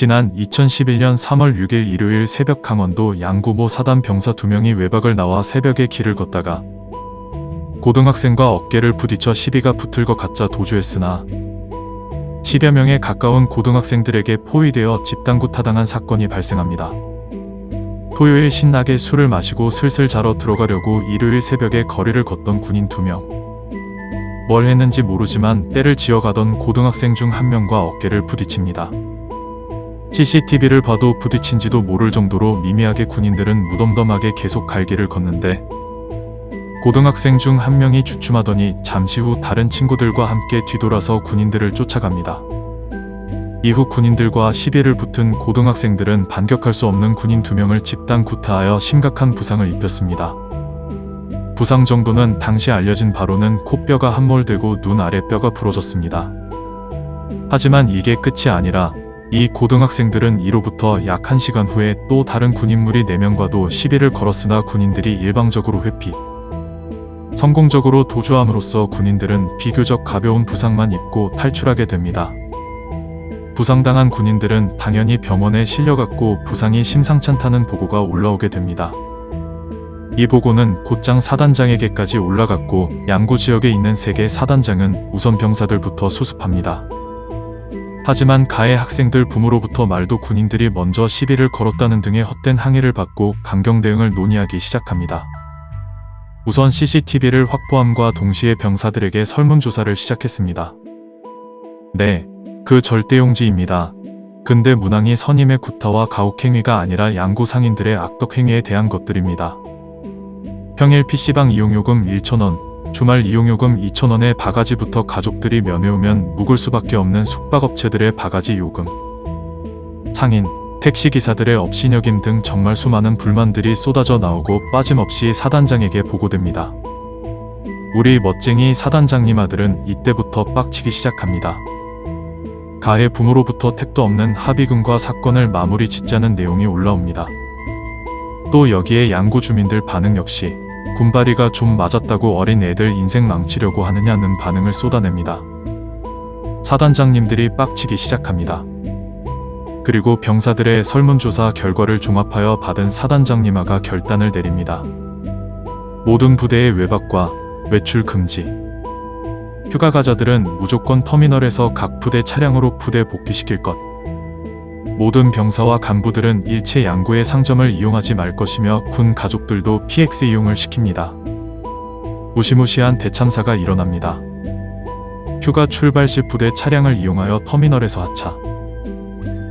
지난 2011년 3월 6일 일요일 새벽 강원도 양구모 사단 병사 2명이 외박을 나와 새벽에 길을 걷다가 고등학생과 어깨를 부딪혀 시비가 붙을 것 같자 도주했으나 10여 명에 가까운 고등학생들에게 포위되어 집단구 타당한 사건이 발생합니다. 토요일 신나게 술을 마시고 슬슬 자러 들어가려고 일요일 새벽에 거리를 걷던 군인 2명. 뭘 했는지 모르지만 때를 지어가던 고등학생 중 한 명과 어깨를 부딪힙니다. CCTV를 봐도 부딪힌지도 모를 정도로 미미하게 군인들은 무덤덤하게 계속 갈 길을 걷는데 고등학생 중 한 명이 주춤하더니 잠시 후 다른 친구들과 함께 뒤돌아서 군인들을 쫓아갑니다. 이후 군인들과 시비를 붙은 고등학생들은 반격할 수 없는 군인 2명을 집단 구타하여 심각한 부상을 입혔습니다. 부상 정도는 당시 알려진 바로는 코뼈가 함몰되고 눈 아래뼈가 부러졌습니다. 하지만 이게 끝이 아니라 이 고등학생들은 이로부터 약 1시간 후에 또 다른 군인무리 4명과도 시비를 걸었으나 군인들이 일방적으로 회피. 성공적으로 도주함으로써 군인들은 비교적 가벼운 부상만 입고 탈출하게 됩니다. 부상당한 군인들은 당연히 병원에 실려갔고 부상이 심상찮다는 보고가 올라오게 됩니다. 이 보고는 곧장 사단장에게까지 올라갔고 양구 지역에 있는 3개 사단장은 우선 병사들부터 수습합니다. 하지만 가해 학생들 부모로부터 말도 군인들이 먼저 시비를 걸었다는 등의 헛된 항의를 받고 강경 대응을 논의하기 시작합니다. 우선 CCTV를 확보함과 동시에 병사들에게 설문조사를 시작했습니다. 네, 그 절대용지입니다. 근데 문항이 선임의 구타와 가혹행위가 아니라 양구 상인들의 악덕행위에 대한 것들입니다. 평일 PC방 이용요금 1,000원, 주말 이용요금 2,000원에 바가지부터 가족들이 면회오면 묵을 수밖에 없는 숙박업체들의 바가지 요금, 상인, 택시기사들의 업신여김 등 정말 수많은 불만들이 쏟아져 나오고 빠짐없이 사단장에게 보고됩니다. 우리 멋쟁이 사단장님 아들은 이때부터 빡치기 시작합니다. 가해 부모로부터 택도 없는 합의금과 사건을 마무리 짓자는 내용이 올라옵니다. 또 여기에 양구 주민들 반응 역시 군바리가 좀 맞았다고 어린 애들 인생 망치려고 하느냐는 반응을 쏟아냅니다. 사단장님들이 빡치기 시작합니다. 그리고 병사들의 설문조사 결과를 종합하여 받은 사단장님아가 결단을 내립니다. 모든 부대의 외박과 외출 금지. 휴가 가자들은 무조건 터미널에서 각 부대 차량으로 부대 복귀시킬 것. 모든 병사와 간부들은 일체 양구의 상점을 이용하지 말 것이며 군 가족들도 PX 이용을 시킵니다. 무시무시한 대참사가 일어납니다. 휴가 출발 시 부대 차량을 이용하여 터미널에서 하차.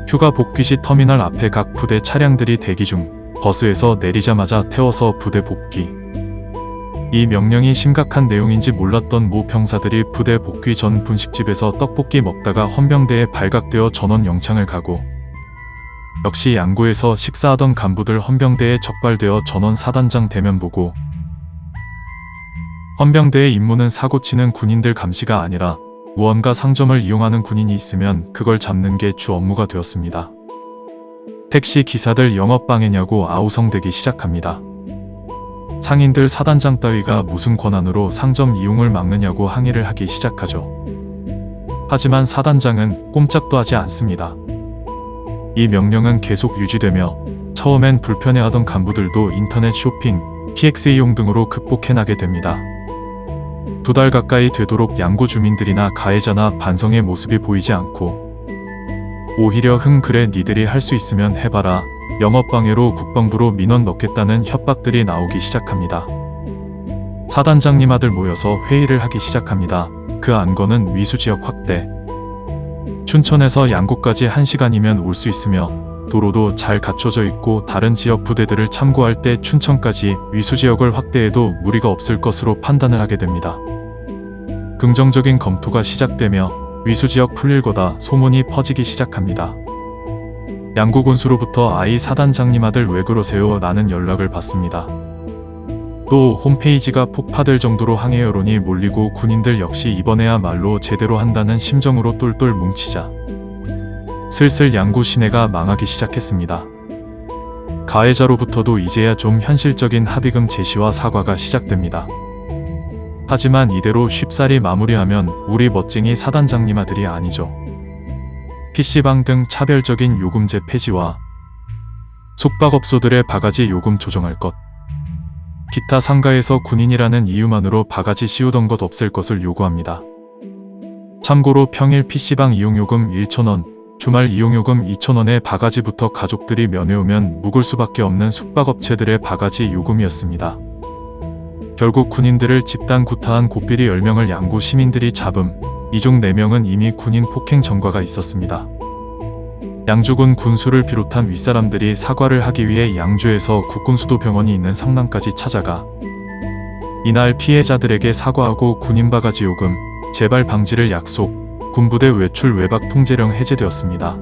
휴가 복귀 시 터미널 앞에 각 부대 차량들이 대기 중 버스에서 내리자마자 태워서 부대 복귀. 이 명령이 심각한 내용인지 몰랐던 모 병사들이 부대 복귀 전 분식집에서 떡볶이 먹다가 헌병대에 발각되어 전원 영창을 가고 역시 양구에서 식사하던 간부들 헌병대에 적발되어 전원 사단장 대면 보고. 헌병대의 임무는 사고치는 군인들 감시가 아니라 무언가 상점을 이용하는 군인이 있으면 그걸 잡는 게 주 업무가 되었습니다. 택시 기사들 영업방해냐고 아우성대기 시작합니다. 상인들 사단장 따위가 무슨 권한으로 상점 이용을 막느냐고 항의를 하기 시작하죠. 하지만 사단장은 꼼짝도 하지 않습니다. 이 명령은 계속 유지되며 처음엔 불편해하던 간부들도 인터넷 쇼핑, PX 이용 등으로 극복해나게 됩니다. 2달 가까이 되도록 양구 주민들이나 가해자나 반성의 모습이 보이지 않고 오히려 그래 니들이 할 수 있으면 해봐라, 영업방해로 국방부로 민원 넣겠다는 협박들이 나오기 시작합니다. 사단장님 아들 모여서 회의를 하기 시작합니다. 그 안건은 위수지역 확대. 춘천에서 양구까지 1시간이면 올 수 있으며 도로도 잘 갖춰져 있고 다른 지역 부대들을 참고할 때 춘천까지 위수지역을 확대해도 무리가 없을 것으로 판단을 하게 됩니다. 긍정적인 검토가 시작되며 위수지역 풀릴 거다 소문이 퍼지기 시작합니다. 양구 군수로부터 아이 사단장님 아들 왜 그러세요? 라는 연락을 받습니다. 또 홈페이지가 폭파될 정도로 항해 여론이 몰리고 군인들 역시 이번에야말로 제대로 한다는 심정으로 똘똘 뭉치자 슬슬 양구 시내가 망하기 시작했습니다. 가해자로부터도 이제야 좀 현실적인 합의금 제시와 사과가 시작됩니다. 하지만 이대로 쉽사리 마무리하면 우리 멋쟁이 사단장님 아들이 아니죠. PC방 등 차별적인 요금제 폐지와 숙박업소들의 바가지 요금 조정할 것, 기타 상가에서 군인이라는 이유만으로 바가지 씌우던 것 없앨 것을 요구합니다. 참고로 평일 PC방 이용요금 1,000원, 주말 이용요금 2,000원에 바가지부터 가족들이 면회오면 묵을 수밖에 없는 숙박업체들의 바가지 요금이었습니다. 결국 군인들을 집단 구타한 고삐리 10명을 양구 시민들이 잡음, 이 중 4명은 이미 군인 폭행 전과가 있었습니다. 양주군 군수를 비롯한 윗사람들이 사과를 하기 위해 양주에서 국군수도병원이 있는 성남까지 찾아가 이날 피해자들에게 사과하고 군인 바가지 요금, 재발 방지를 약속, 군부대 외출 외박 통제령 해제되었습니다.